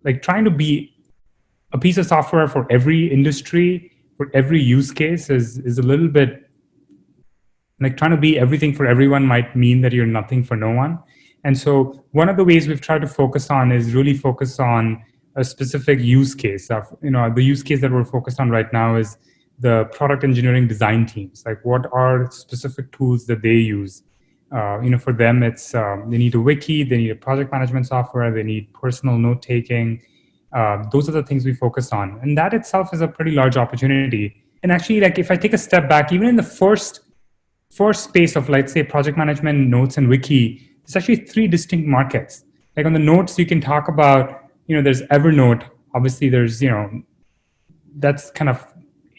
like trying to be a piece of software for every industry, for every use case is a little bit like trying to be everything for everyone might mean that you're nothing for no one. And so one of the ways we've tried to focus on is really focus on a specific use case. Of, the use case that we're focused on right now is the product engineering design teams. Like, what are specific tools that they use? For them, it's they need a wiki, they need a project management software, they need personal note taking. Those are the things we focus on, and that itself is a pretty large opportunity. And actually, like if I take a step back, even in the first space of, let's say, project management, notes, and wiki, there's actually three distinct markets. Like on the notes, you can talk about, there's Evernote. Obviously, there's, that's kind of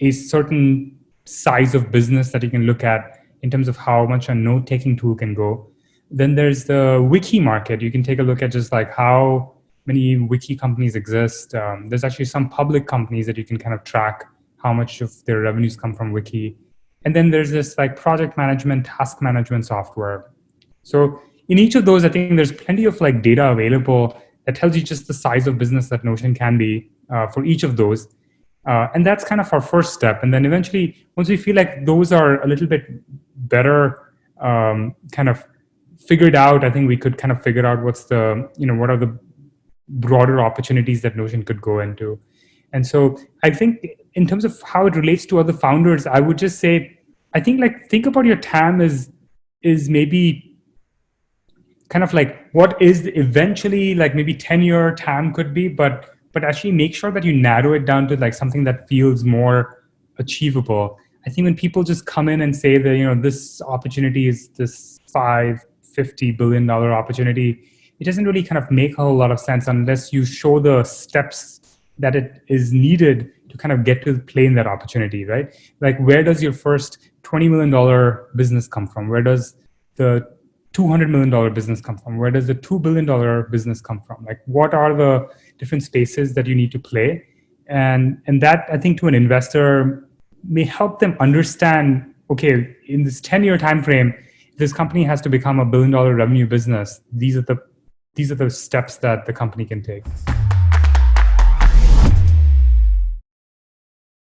a certain size of business that you can look at in terms of how much a note-taking tool can go. Then there's the wiki market. You can take a look at just like how many wiki companies exist. There's actually some public companies that you can kind of track how much of their revenues come from wiki. And then there's this like project management, task management software. So in each of those, I think there's plenty of like data available that tells you just the size of business that Notion can be for each of those. And that's kind of our first step. And then eventually, once we feel like those are a little bit better kind of figured out, I think we could kind of figure out what are the broader opportunities that Notion could go into. And so I think in terms of how it relates to other founders, I would just say, I think think about your TAM is maybe kind of like what is eventually like maybe 10-year TAM could be, but actually make sure that you narrow it down to like something that feels more achievable. I think when people just come in and say that, this opportunity is this $50 billion opportunity, it doesn't really kind of make a whole lot of sense unless you show the steps that it is needed to kind of get to play in that opportunity, right? Like, where does your first $20 million business come from? Where does the $200 million business come from? Where does the $2 billion business come from? Like, what are the different spaces that you need to play? And that, I think, to an investor may help them understand, okay, in this 10-year time frame, this company has to become a $1 billion revenue business. These are the steps that the company can take.